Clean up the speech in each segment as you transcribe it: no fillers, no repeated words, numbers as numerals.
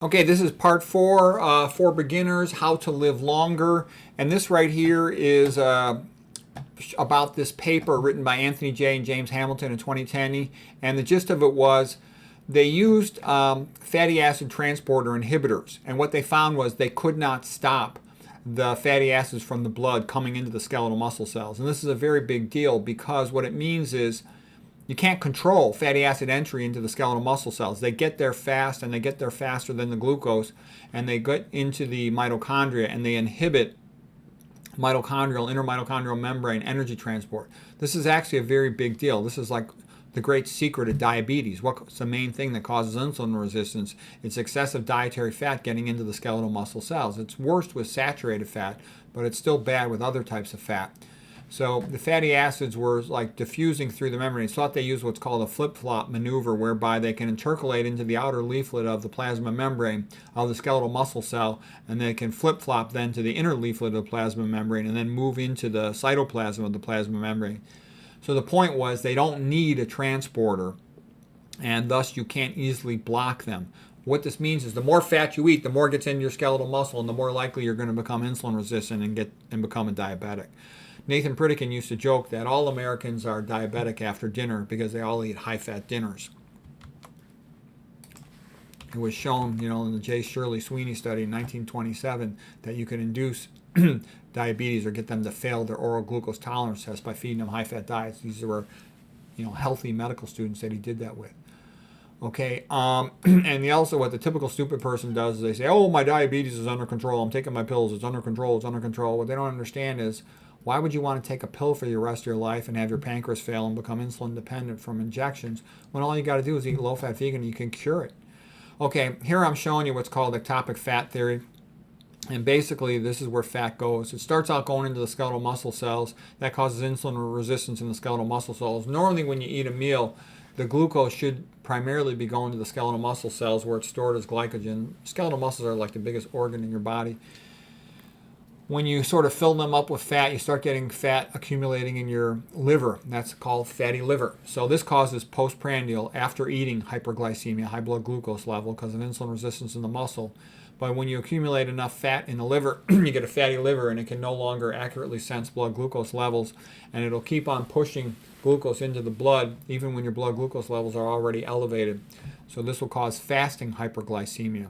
Okay, this is part 4 for beginners, how to live longer. And this right here is about this paper written by Anthony J. and James Hamilton in 2010. And the gist of it was they used fatty acid transporter inhibitors. And what they found was they could not stop the fatty acids from the blood coming into the skeletal muscle cells. And this is a very big deal because what it means is you can't control fatty acid entry into the skeletal muscle cells. They get there fast, and they get there faster than the glucose, and they get into the mitochondria, and they inhibit mitochondrial, intermitochondrial membrane energy transport. This is actually a very big deal. This is like the great secret of diabetes. What's the main thing that causes insulin resistance? It's excessive dietary fat getting into the skeletal muscle cells. It's worst with saturated fat, but it's still bad with other types of fat. So the fatty acids were like diffusing through the membrane. It's thought they use what's called a flip-flop maneuver, whereby they can intercalate into the outer leaflet of the plasma membrane of the skeletal muscle cell, and they can flip-flop then to the inner leaflet of the plasma membrane and then move into the cytoplasm of the plasma membrane. So the point was they don't need a transporter, and thus you can't easily block them. What this means is the more fat you eat, the more gets into your skeletal muscle, and the more likely you're going to become insulin resistant and become a diabetic. Nathan Pritikin used to joke that all Americans are diabetic after dinner because they all eat high-fat dinners. It was shown, in the J. Shirley Sweeney study in 1927 that you could induce diabetes or get them to fail their oral glucose tolerance test by feeding them high-fat diets. These were, healthy medical students that he did that with. Okay, and also what the typical stupid person does is they say, oh, my diabetes is under control. I'm taking my pills. It's under control. It's under control. What they don't understand is, why would you want to take a pill for the rest of your life and have your pancreas fail and become insulin dependent from injections when all you got to do is eat low-fat vegan and you can cure it? Okay, here I'm showing you what's called ectopic fat theory. And basically, this is where fat goes. It starts out going into the skeletal muscle cells. That causes insulin resistance in the skeletal muscle cells. Normally, when you eat a meal, the glucose should primarily be going to the skeletal muscle cells where it's stored as glycogen. Skeletal muscles are like the biggest organ in your body. When you sort of fill them up with fat, you start getting fat accumulating in your liver. That's called fatty liver. So this causes postprandial, after eating, hyperglycemia, high blood glucose level because of insulin resistance in the muscle. But when you accumulate enough fat in the liver, you get a fatty liver, and it can no longer accurately sense blood glucose levels, and it'll keep on pushing glucose into the blood even when your blood glucose levels are already elevated. So this will cause fasting hyperglycemia.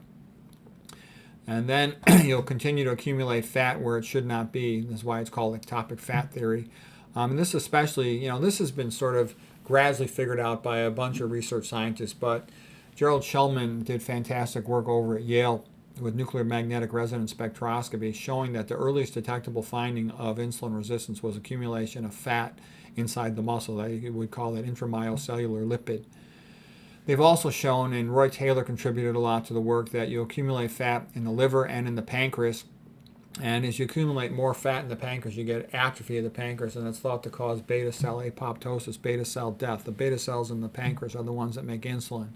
And then you'll continue to accumulate fat where it should not be. That's why it's called ectopic fat theory. And this especially, this has been sort of gradually figured out by a bunch of research scientists, but Gerald Shulman did fantastic work over at Yale with nuclear magnetic resonance spectroscopy, showing that the earliest detectable finding of insulin resistance was accumulation of fat inside the muscle. They would call it intramyocellular lipid. They've also shown, and Roy Taylor contributed a lot to the work, that you accumulate fat in the liver and in the pancreas. And as you accumulate more fat in the pancreas, you get atrophy of the pancreas, and it's thought to cause beta cell apoptosis, beta cell death. The beta cells in the pancreas are the ones that make insulin.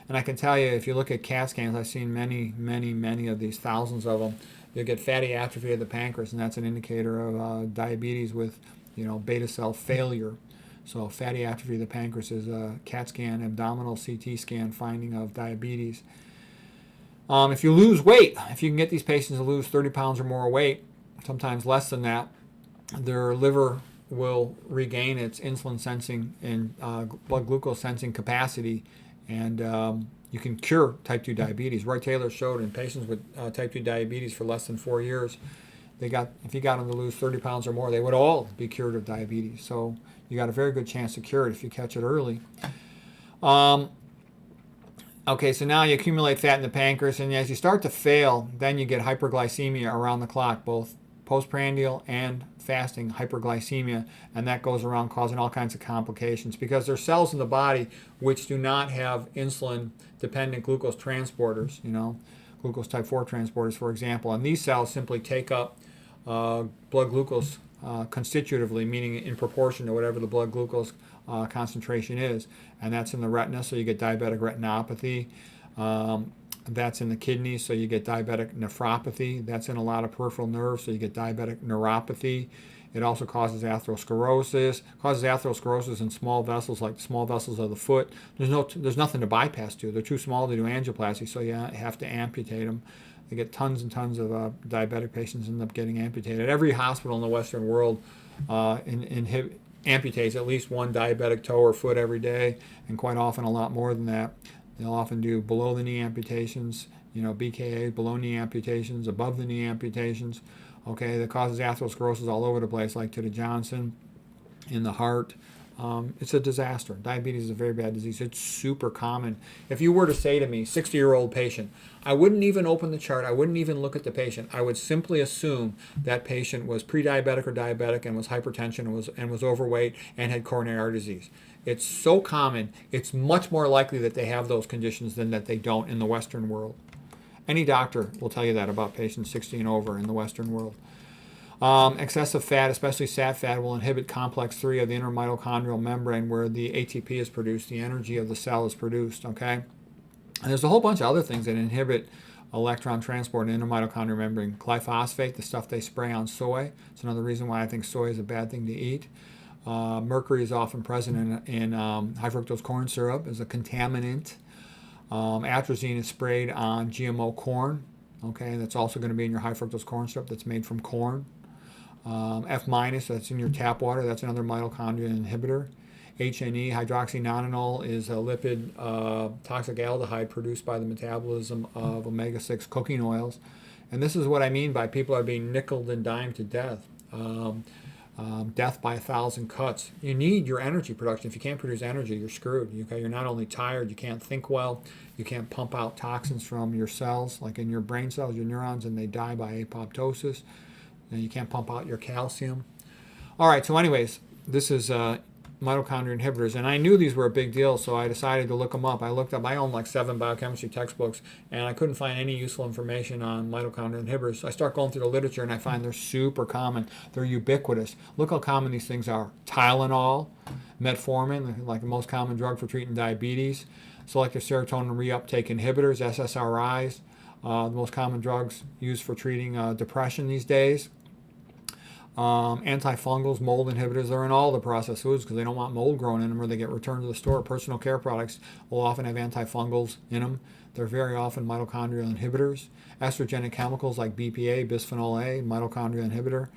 And I can tell you, if you look at CAT scans, I've seen many of these, thousands of them. You'll get fatty atrophy of the pancreas, and that's an indicator of diabetes with, beta cell failure. So fatty atrophy of the pancreas is a CAT scan, abdominal CT scan finding of diabetes. If you lose weight, if you can get these patients to lose 30 pounds or more weight, sometimes less than that, their liver will regain its insulin sensing and blood glucose sensing capacity, and you can cure type 2 diabetes. Roy Taylor showed in patients with type 2 diabetes for less than 4 years, if you got them to lose 30 pounds or more, they would all be cured of diabetes. So you got a very good chance to cure it if you catch it early. Okay, so now you accumulate fat in the pancreas, and as you start to fail, then you get hyperglycemia around the clock, both postprandial and fasting hyperglycemia, and that goes around causing all kinds of complications because there are cells in the body which do not have insulin-dependent glucose transporters, glucose type 4 transporters, for example, and these cells simply take up blood glucose constitutively, meaning in proportion to whatever the blood glucose concentration is, and that's in the retina, so you get diabetic retinopathy. That's in the kidneys, so you get diabetic nephropathy. That's in a lot of peripheral nerves, so you get diabetic neuropathy. It also causes atherosclerosis. Causes atherosclerosis in small vessels, like the small vessels of the foot. There's nothing to bypass to. They're too small to do angioplasty, so you have to amputate them. They get tons and tons of diabetic patients end up getting amputated. Every hospital in the Western world amputates at least one diabetic toe or foot every day, and quite often a lot more than that. They'll often do below the knee amputations, BKA, below knee amputations, above the knee amputations. Okay, that causes atherosclerosis all over the place, like to the Johnson, in the heart. It's a disaster. Diabetes is a very bad disease. It's super common. If you were to say to me, 60-year-old patient, I wouldn't even open the chart. I wouldn't even look at the patient. I would simply assume that patient was pre-diabetic or diabetic and was hypertension and was overweight and had coronary artery disease. It's so common. It's much more likely that they have those conditions than that they don't in the Western world. Any doctor will tell you that about patients 60 and over in the Western world. Excessive fat, especially sat fat, will inhibit complex 3 of the inner mitochondrial membrane where the ATP is produced, the energy of the cell is produced, okay? And there's a whole bunch of other things that inhibit electron transport in the inner mitochondrial membrane. Glyphosate, the stuff they spray on soy. It's another reason why I think soy is a bad thing to eat. Mercury is often present in high fructose corn syrup as a contaminant. Atrazine is sprayed on GMO corn. Okay, that's also going to be in your high fructose corn syrup that's made from corn. F-, that's in your tap water. That's another mitochondrial inhibitor. HNE, hydroxynonenal, is a lipid toxic aldehyde produced by the metabolism of omega-6 cooking oils. And this is what I mean by people are being nickeled and dimed to death. Death by 1,000 cuts. You need your energy production. If you can't produce energy, you're screwed. You're not only tired, you can't think well, you can't pump out toxins from your cells, like in your brain cells, your neurons, and they die by apoptosis. And you can't pump out your calcium. All right, so anyways, this is mitochondrial inhibitors, and I knew these were a big deal, so I decided to look them up. I own like 7 biochemistry textbooks, and I couldn't find any useful information on mitochondrial inhibitors. I start going through the literature, and I find they're super common. They're ubiquitous. Look how common these things are. Tylenol, metformin, like the most common drug for treating diabetes. Selective serotonin reuptake inhibitors, SSRIs, the most common drugs used for treating depression these days. Antifungals, mold inhibitors, they're in all the processed foods because they don't want mold growing in them or they get returned to the store. Personal care products will often have antifungals in them. They're very often mitochondrial inhibitors. Estrogenic chemicals like BPA, bisphenol A, mitochondrial inhibitor.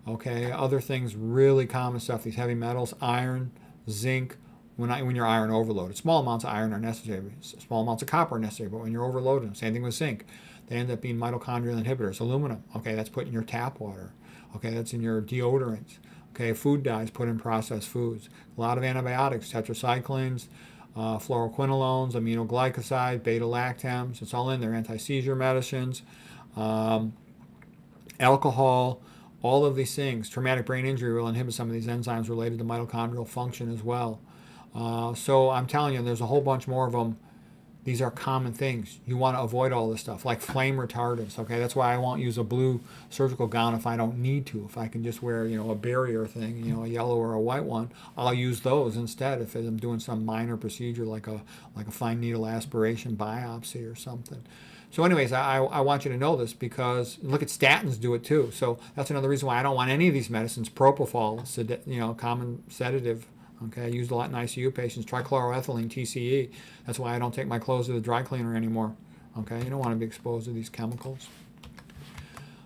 Okay, other things, really common stuff, these heavy metals, iron, zinc, when you're iron overloaded. Small amounts of iron are necessary, small amounts of copper are necessary, but when you're overloaded, same thing with zinc, they end up being mitochondrial inhibitors. Aluminum, okay, that's put in your tap water. Okay, that's in your deodorants. Okay, food dyes put in processed foods. A lot of antibiotics, tetracyclines, fluoroquinolones, aminoglycoside, beta-lactams. It's all in there. Anti-seizure medicines, alcohol, all of these things. Traumatic brain injury will inhibit some of these enzymes related to mitochondrial function as well. So I'm telling you, there's a whole bunch more of them. These are common things. You want to avoid all this stuff, like flame retardants. Okay, that's why I won't use a blue surgical gown if I don't need to. If I can just wear, a barrier thing, a yellow or a white one, I'll use those instead. If I'm doing some minor procedure like a fine needle aspiration biopsy or something. So, anyways, I want you to know this because look at statins do it too. So that's another reason why I don't want any of these medicines. Propofol, common sedative. Okay, used a lot in ICU patients. Trichloroethylene, TCE. That's why I don't take my clothes to the dry cleaner anymore. Okay, you don't want to be exposed to these chemicals.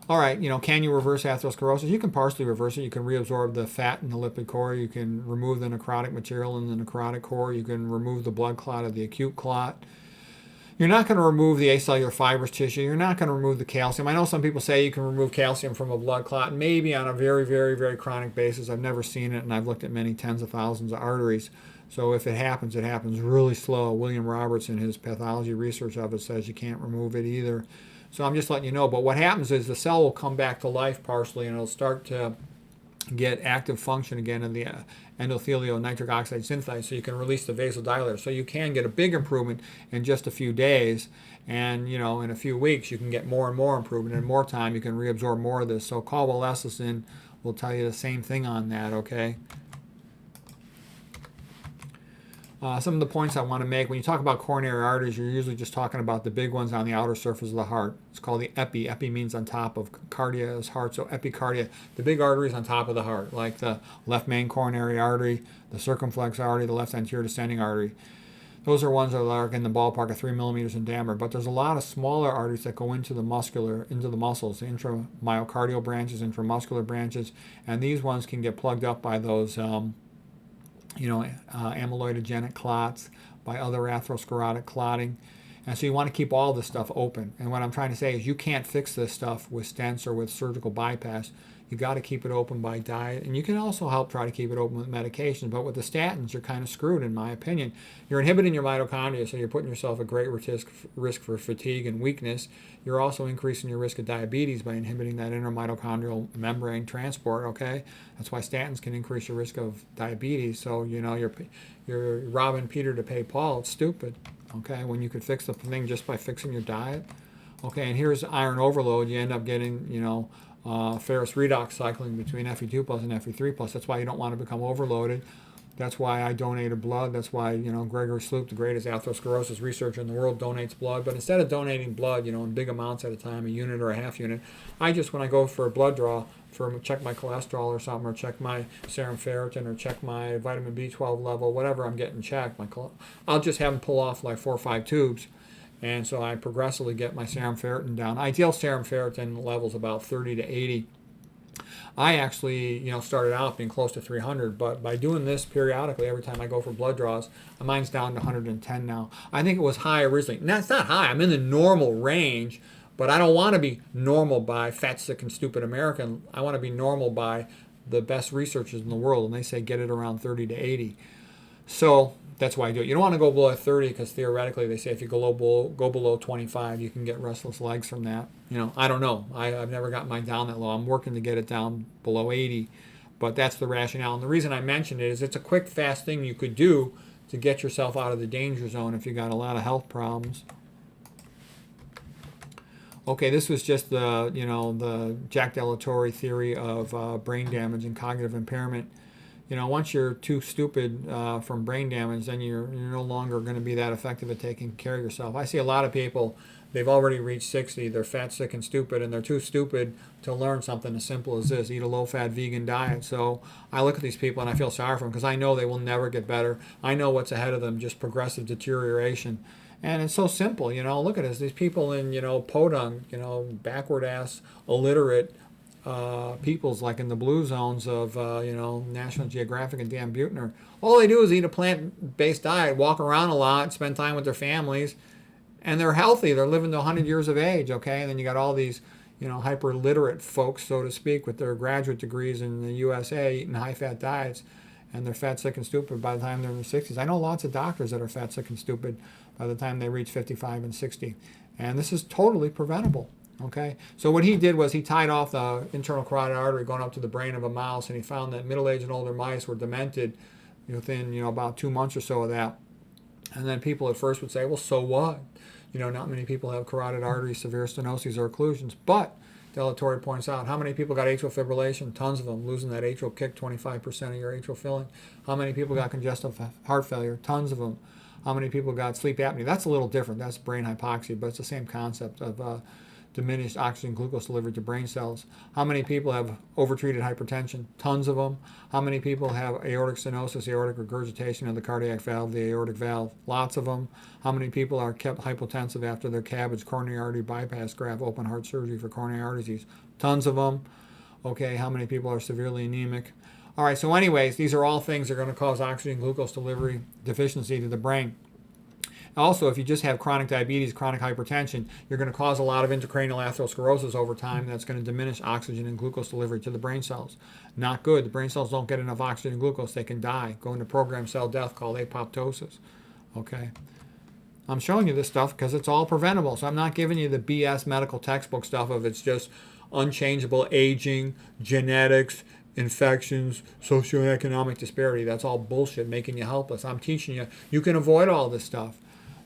All right, can you reverse atherosclerosis? You can partially reverse it. You can reabsorb the fat in the lipid core. You can remove the necrotic material in the necrotic core. You can remove the blood clot of the acute clot. You're not going to remove the acellular fibrous tissue. You're not going to remove the calcium. I know some people say you can remove calcium from a blood clot, maybe on a very, very, very chronic basis. I've never seen it, and I've looked at many tens of thousands of arteries. So if it happens really slow. William Roberts in his pathology research of it says you can't remove it either. So I'm just letting you know. But what happens is the cell will come back to life partially, and it'll start to get active function again in the endothelial nitric oxide synthase, so you can release the vasodilator. So you can get a big improvement in just a few days, and in a few weeks you can get more and more improvement. In more time you can reabsorb more of this. So colpolecithin will tell you the same thing on that. Okay. Some of the points I want to make, when you talk about coronary arteries, you're usually just talking about the big ones on the outer surface of the heart. It's called the epi. Epi means on top of. Cardia is heart, so epicardia, the big arteries on top of the heart, like the left main coronary artery, the circumflex artery, the left anterior descending artery. Those are ones that are in the ballpark of 3 millimeters in diameter. But there's a lot of smaller arteries that go into the muscles, the intramyocardial branches, intramuscular branches, and these ones can get plugged up by those amyloidogenic clots, by other atherosclerotic clotting. And so you want to keep all this stuff open. And what I'm trying to say is you can't fix this stuff with stents or with surgical bypass. You got to keep it open by diet. And you can also help try to keep it open with medications. But with the statins, you're kind of screwed, in my opinion. You're inhibiting your mitochondria, so you're putting yourself at great risk for fatigue and weakness. You're also increasing your risk of diabetes by inhibiting that intermitochondrial membrane transport, okay? That's why statins can increase your risk of diabetes. So, you're robbing Peter to pay Paul. It's stupid, okay? When you could fix the thing just by fixing your diet. Okay, and here's iron overload. You end up getting, ferrous redox cycling between Fe2 plus and Fe3 plus. That's why you don't want to become overloaded. That's why I donated blood. That's why, Gregory Sloop, the greatest atherosclerosis researcher in the world, donates blood. But instead of donating blood, in big amounts at a time, a unit or a half unit, when I go for a blood draw, check my cholesterol or something, or check my serum ferritin, or check my vitamin B12 level, whatever I'm getting checked, I'll just have them pull off like 4 or 5 tubes. And so I progressively get my serum ferritin down. Ideal serum ferritin levels about 30 to 80. I actually, started out being close to 300, but by doing this periodically, every time I go for blood draws, mine's down to 110 now. I think it was high originally. Now, it's not high. I'm in the normal range, but I don't want to be normal by fat, sick, and stupid American. I want to be normal by the best researchers in the world, and they say get it around 30 to 80. So that's why I do it. You don't want to go below 30 because theoretically they say if you go below 25, you can get restless legs from that. I don't know. I've never got mine down that low. I'm working to get it down below 80, but that's the rationale. And the reason I mentioned it is it's a quick, fast thing you could do to get yourself out of the danger zone if you got a lot of health problems. Okay, this was just the Jack Delatory theory of brain damage and cognitive impairment. Once you're too stupid from brain damage, then you're no longer going to be that effective at taking care of yourself. I see a lot of people, they've already reached 60, they're fat, sick, and stupid, and they're too stupid to learn something as simple as this, eat a low-fat vegan diet. So I look at these people and I feel sorry for them because I know they will never get better. I know what's ahead of them, just progressive deterioration. And it's so simple, look at this. These people in, podunk, backward-ass, illiterate, peoples like in the blue zones of National Geographic and Dan Buettner. All they do is eat a plant-based diet, walk around a lot, spend time with their families, and they're healthy. They're living to 100 years of age, okay? And then you got all these hyper-literate folks, so to speak, with their graduate degrees in the USA eating high-fat diets, and they're fat, sick, and stupid by the time they're in their 60s. I know lots of doctors that are fat, sick, and stupid by the time they reach 55 and 60. And this is totally preventable. Okay, so what he did was he tied off the internal carotid artery going up to the brain of a mouse, and he found that middle-aged and older mice were demented within about 2 months or so of that. And then people at first would say, well, so what? Not many people have carotid artery severe stenoses or occlusions. But Delatory points out, how many people got atrial fibrillation? Tons of them. Losing that atrial kick, 25% of your atrial filling. How many people got congestive heart failure? Tons of them. How many people got sleep apnea? That's a little different. That's brain hypoxia, but it's the same concept of diminished oxygen glucose delivery to brain cells. How many people have overtreated hypertension? Tons of them. How many people have aortic stenosis, aortic regurgitation of the cardiac valve, the aortic valve? Lots of them. How many people are kept hypotensive after their CABG, coronary artery bypass graft, open heart surgery for coronary artery disease? Tons of them. Okay, how many people are severely anemic? All right, so anyways, these are all things that are going to cause oxygen glucose delivery deficiency to the brain. Also, if you just have chronic diabetes, chronic hypertension, you're going to cause a lot of intracranial atherosclerosis over time. That's going to diminish oxygen and glucose delivery to the brain cells. Not good. The brain cells don't get enough oxygen and glucose. They can die. Go into programmed cell death called apoptosis. Okay. I'm showing you this stuff because it's all preventable. So I'm not giving you the BS medical textbook stuff of it's just unchangeable aging, genetics, infections, socioeconomic disparity. That's all bullshit making you helpless. I'm teaching you, you can avoid all this stuff.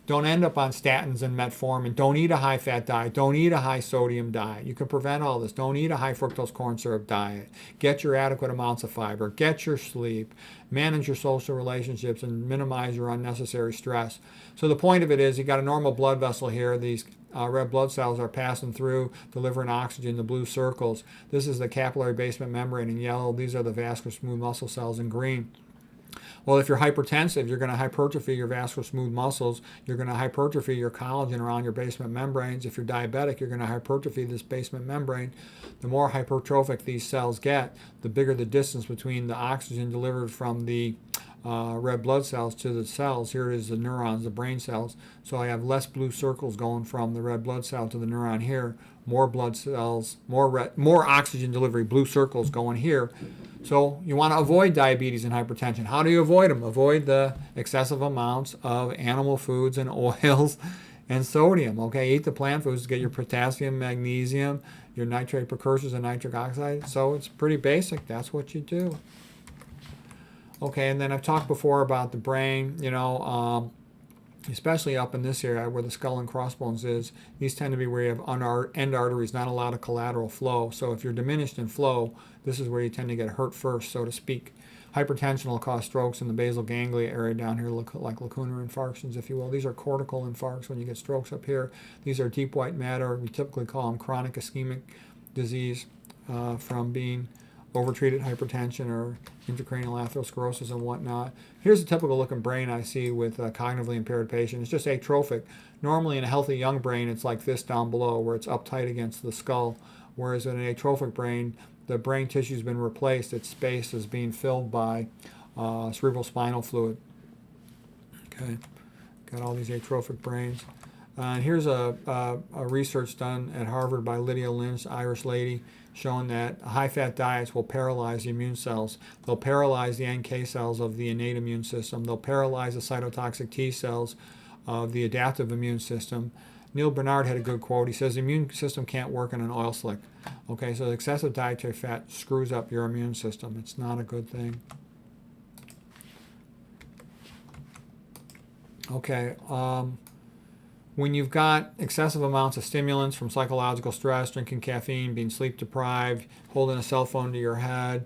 Don't end up on statins and metformin. Don't eat a high-fat diet. Don't eat a high-sodium diet. You can prevent all this. Don't eat a high-fructose corn syrup diet. Get your adequate amounts of fiber. Get your sleep. Manage your social relationships and minimize your unnecessary stress. So the point of it is you got a normal blood vessel here. These red blood cells are passing through, delivering oxygen, the blue circles. This is the capillary basement membrane in yellow. These are the vascular smooth muscle cells in green. Well, if you're hypertensive, you're going to hypertrophy your vascular smooth muscles. You're going to hypertrophy your collagen around your basement membranes. If you're diabetic, you're going to hypertrophy this basement membrane. The more hypertrophic these cells get, the bigger the distance between the oxygen delivered from the red blood cells to the cells. Here is the neurons, the brain cells. So I have less blue circles going from the red blood cell to the neuron here. More blood cells, more oxygen delivery, blue circles going here. So you want to avoid diabetes and hypertension. How do you avoid them? Avoid the excessive amounts of animal foods and oils and sodium. Okay, eat the plant foods to get your potassium, magnesium, your nitrate precursors and nitric oxide. So it's pretty basic. That's what you do. Okay, and then I've talked before about the brain, especially up in this area where the skull and crossbones is. These tend to be where you have end arteries, not a lot of collateral flow. So if you're diminished in flow, this is where you tend to get hurt first, so to speak. Hypertension will cause strokes in the basal ganglia area down here, like lacunar infarctions, if you will. These are cortical infarcts when you get strokes up here. These are deep white matter. We typically call them chronic ischemic disease from being overtreated hypertension or intracranial atherosclerosis and whatnot. Here's a typical looking brain I see with a cognitively impaired patient. It's just atrophic. Normally in a healthy young brain, it's like this down below where it's uptight against the skull, whereas in an atrophic brain, the brain tissue's been replaced. Its space is being filled by cerebral spinal fluid. Okay, got all these atrophic brains. And here's a research done at Harvard by Lydia Lynch, Irish lady, showing that high-fat diets will paralyze the immune cells. They'll paralyze the NK cells of the innate immune system. They'll paralyze the cytotoxic T cells of the adaptive immune system. Neil Bernard had a good quote. He says the immune system can't work in an oil slick. Okay, so excessive dietary fat screws up your immune system. It's not a good thing. Okay, when you've got excessive amounts of stimulants from psychological stress, drinking caffeine, being sleep deprived, holding a cell phone to your head,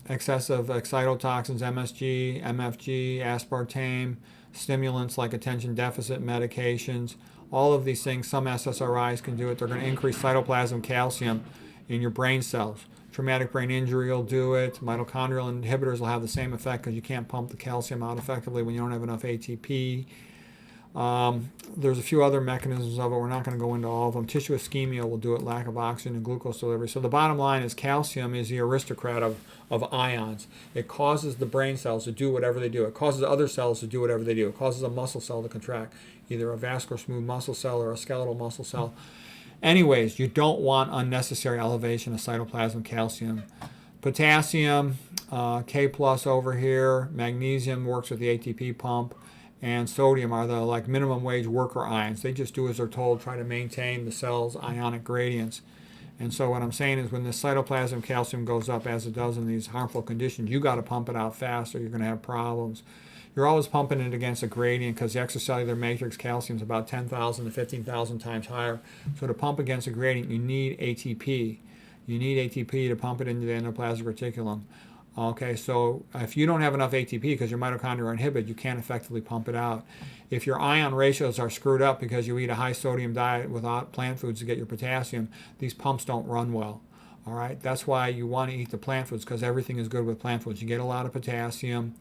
excessive excitotoxins, MSG, MFG, aspartame, stimulants like attention deficit medications, all of these things, some SSRIs can do it. They're going to increase cytoplasm calcium in your brain cells. Traumatic brain injury will do it. Mitochondrial inhibitors will have the same effect because you can't pump the calcium out effectively when you don't have enough ATP. There's a few other mechanisms of it. We're not going to go into all of them. Tissue ischemia will do it, lack of oxygen and glucose delivery. So the bottom line is calcium is the aristocrat of ions. It causes the brain cells to do whatever they do. It causes other cells to do whatever they do. It causes a muscle cell to contract, either a vascular smooth muscle cell or a skeletal muscle cell. Anyways, you don't want unnecessary elevation of cytoplasm calcium. Potassium, K plus over here. Magnesium works with the ATP pump. And sodium are the minimum wage worker ions. They just do as they're told, try to maintain the cell's ionic gradients. And so what I'm saying is when the cytoplasm calcium goes up, as it does in these harmful conditions, you got to pump it out fast or you're going to have problems. You're always pumping it against a gradient because the extracellular matrix calcium is about 10,000 to 15,000 times higher. So to pump against a gradient, you need ATP. You need ATP to pump it into the endoplasmic reticulum. Okay, so if you don't have enough ATP because your mitochondria are inhibited, you can't effectively pump it out. If your ion ratios are screwed up because you eat a high sodium diet without plant foods to get your potassium, these pumps don't run well. All right, that's why you want to eat the plant foods because everything is good with plant foods. You get a lot of potassium,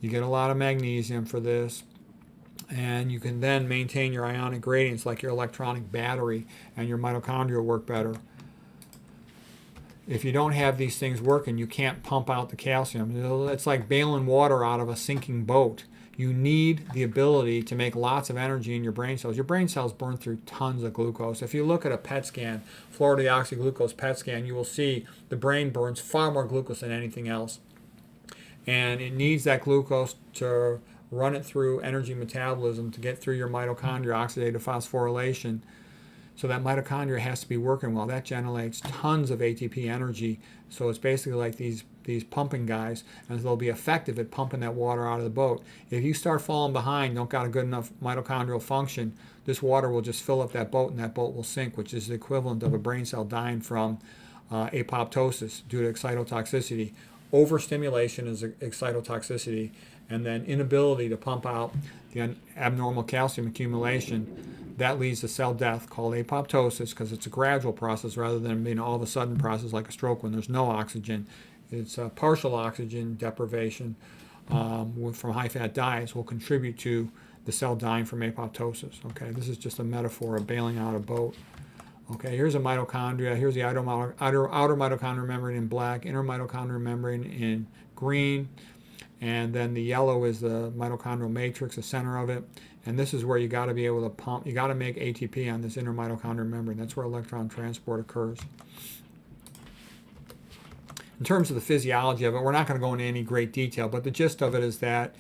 you get a lot of magnesium for this, and you can then maintain your ionic gradients like your electronic battery, and your mitochondria work better. If you don't have these things working, you can't pump out the calcium. It's like bailing water out of a sinking boat. You need the ability to make lots of energy in your brain cells. Your brain cells burn through tons of glucose. If you look at a PET scan, fluorodeoxyglucose PET scan, you will see the brain burns far more glucose than anything else. And it needs that glucose to run it through energy metabolism to get through your mitochondria, oxidative phosphorylation, So that mitochondria has to be working well. That generates tons of ATP energy. So it's basically like these pumping guys, and they'll be effective at pumping that water out of the boat. If you start falling behind, don't got a good enough mitochondrial function, this water will just fill up that boat, and that boat will sink, which is the equivalent of a brain cell dying from apoptosis due to excitotoxicity. Overstimulation is excitotoxicity, and then inability to pump out the abnormal calcium accumulation. That leads to cell death called apoptosis, because it's a gradual process rather than being all of a sudden process like a stroke when there's no oxygen. It's partial oxygen deprivation from high-fat diets will contribute to the cell dying from apoptosis. Okay, this is just a metaphor of bailing out a boat. Okay, here's a mitochondria. Here's the outer mitochondrial membrane in black, inner mitochondrial membrane in green, and then the yellow is the mitochondrial matrix, the center of it. And this is where you got to be able to pump. You got to make ATP on this inner mitochondrial membrane. That's where electron transport occurs. In terms of the physiology of it, we're not going to go into any great detail, but the gist of it is that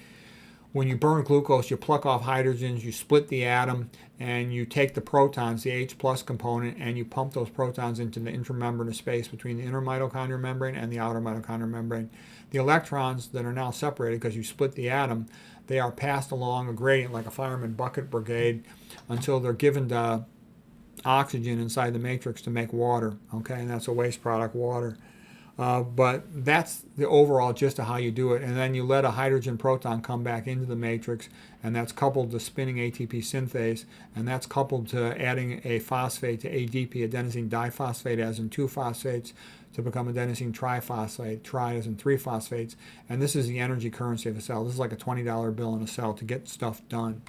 when you burn glucose, you pluck off hydrogens, you split the atom, and you take the protons, the H plus component, and you pump those protons into the intramembranous space between the inner mitochondrial membrane and the outer mitochondrial membrane. The electrons that are now separated because you split the atom, they are passed along a gradient like a fireman bucket brigade until they're given the oxygen inside the matrix to make water. Okay, and that's a waste product, water. But that's the overall gist of how you do it. And then you let a hydrogen proton come back into the matrix, and that's coupled to spinning ATP synthase, and that's coupled to adding a phosphate to ADP, adenosine diphosphate, as in 2 phosphates, to become adenosine triphosphate, tri as in 3 phosphates. And this is the energy currency of a cell. This is like a $20 bill in a cell to get stuff done.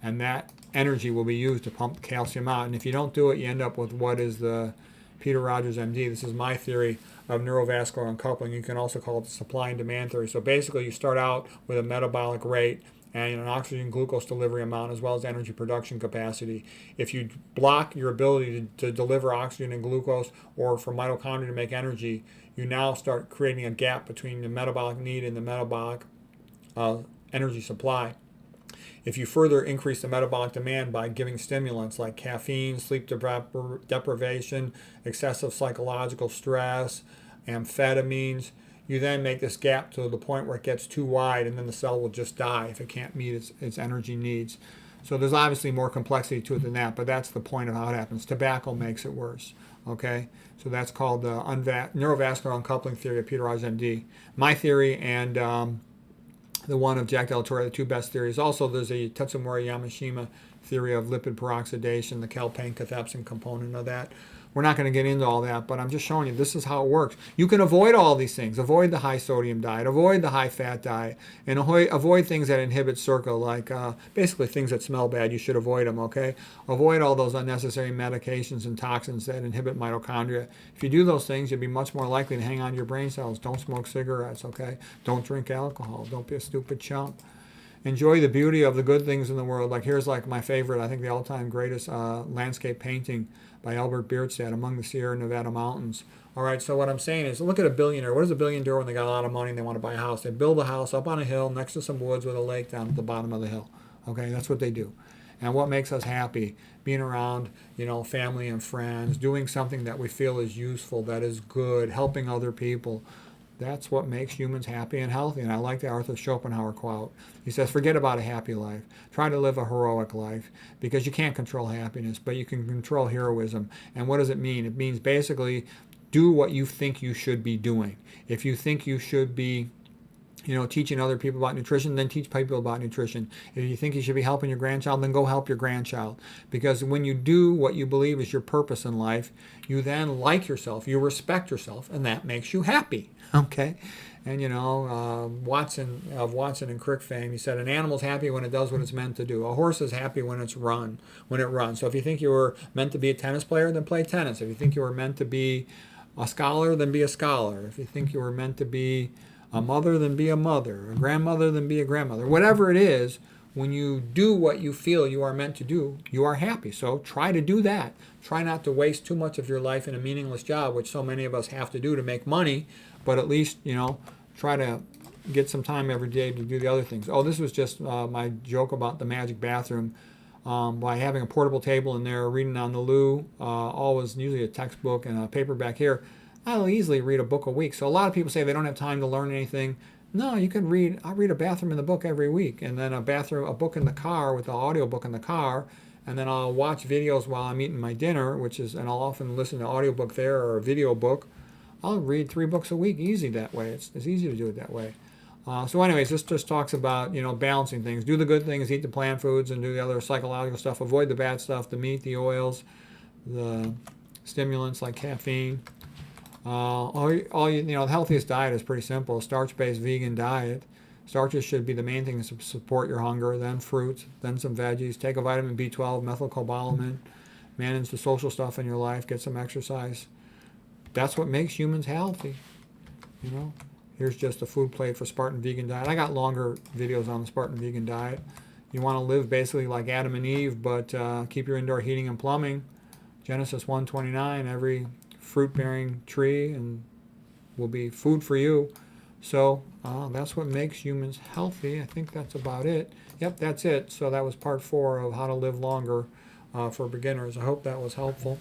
And that energy will be used to pump calcium out. And if you don't do it, you end up with what is the Peter Rogers, MD. This is my theory of neurovascular uncoupling. You can also call it the supply and demand theory. So basically, you start out with a metabolic rate and an oxygen glucose delivery amount as well as energy production capacity. If you block your ability to deliver oxygen and glucose, or for mitochondria to make energy, you now start creating a gap between the metabolic need and the metabolic energy supply. If you further increase the metabolic demand by giving stimulants like caffeine, sleep deprivation, excessive psychological stress, amphetamines, you then make this gap to the point where it gets too wide, and then the cell will just die if it can't meet its energy needs. So there's obviously more complexity to it than that, but that's the point of how it happens. Tobacco makes it worse. Okay, so that's called the neurovascular uncoupling theory of Peter Rogers, MD. My theory and the one of Jack Del Torre, the two best theories. Also, there's a Tetsumori Yamashima theory of lipid peroxidation, the calpain-cathepsin component of that. We're not going to get into all that, but I'm just showing you this is how it works. You can avoid all these things. Avoid the high sodium diet, avoid the high fat diet, and avoid things that inhibit circa, like basically things that smell bad. You should avoid them, okay? Avoid all those unnecessary medications and toxins that inhibit mitochondria. If you do those things, you'll be much more likely to hang on to your brain cells. Don't smoke cigarettes, okay? Don't drink alcohol. Don't be a stupid chump. Enjoy the beauty of the good things in the world. Like here's like my favorite, I think the all-time greatest landscape painting by Albert Bierstadt, Among the Sierra Nevada Mountains. All right, so what I'm saying is, look at a billionaire. What does a billionaire do when they got a lot of money and they want to buy a house? They build a house up on a hill next to some woods with a lake down at the bottom of the hill. Okay, that's what they do. And what makes us happy? Being around, family and friends, doing something that we feel is useful, that is good, helping other people. That's what makes humans happy and healthy. And I like the Arthur Schopenhauer quote. He says, forget about a happy life. Try to live a heroic life, because you can't control happiness, but you can control heroism. And what does it mean? It means basically do what you think you should be doing. If you think you should be teaching other people about nutrition, then teach people about nutrition. If you think you should be helping your grandchild, then go help your grandchild. Because when you do what you believe is your purpose in life, you then like yourself, you respect yourself, and that makes you happy. Okay? And Watson and Crick fame, he said, an animal's happy when it does what it's meant to do. A horse is happy when it runs. So if you think you were meant to be a tennis player, then play tennis. If you think you were meant to be a scholar, then be a scholar. If you think you were meant to be a mother, then be a mother. A grandmother, then be a grandmother. Whatever it is, when you do what you feel you are meant to do, you are happy. So try to do that. Try not to waste too much of your life in a meaningless job, which so many of us have to do to make money, but at least, try to get some time every day to do the other things. Oh, this was just my joke about the magic bathroom. by having a portable table in there, reading on the loo, always usually a textbook and a paperback here. I'll easily read a book a week. So a lot of people say they don't have time to learn anything. No, you can read. I read a bathroom in the book every week, and then a book in the car with the audio book in the car, and then I'll watch videos while I'm eating my dinner, and I'll often listen to audiobook there or a video book. I'll read 3 books a week easy that way. It's easy to do it that way. So anyways, this just talks about, balancing things. Do the good things, eat the plant foods, and do the other psychological stuff. Avoid the bad stuff, the meat, the oils, the stimulants like caffeine. The healthiest diet is pretty simple. Starch-based vegan diet. Starches should be the main thing to support your hunger, then fruits, then some veggies. Take a vitamin B12, methylcobalamin. Manage the social stuff in your life. Get some exercise. That's what makes humans healthy. Here's just a food plate for Spartan vegan diet. I got longer videos on the Spartan vegan diet. You want to live basically like Adam and Eve, but keep your indoor heating and plumbing. Genesis 1:29, every fruit-bearing tree and will be food for you. So that's what makes humans healthy. I think that's about it. Yep, that's it. So that was part 4 of how to live longer for beginners. I hope that was helpful.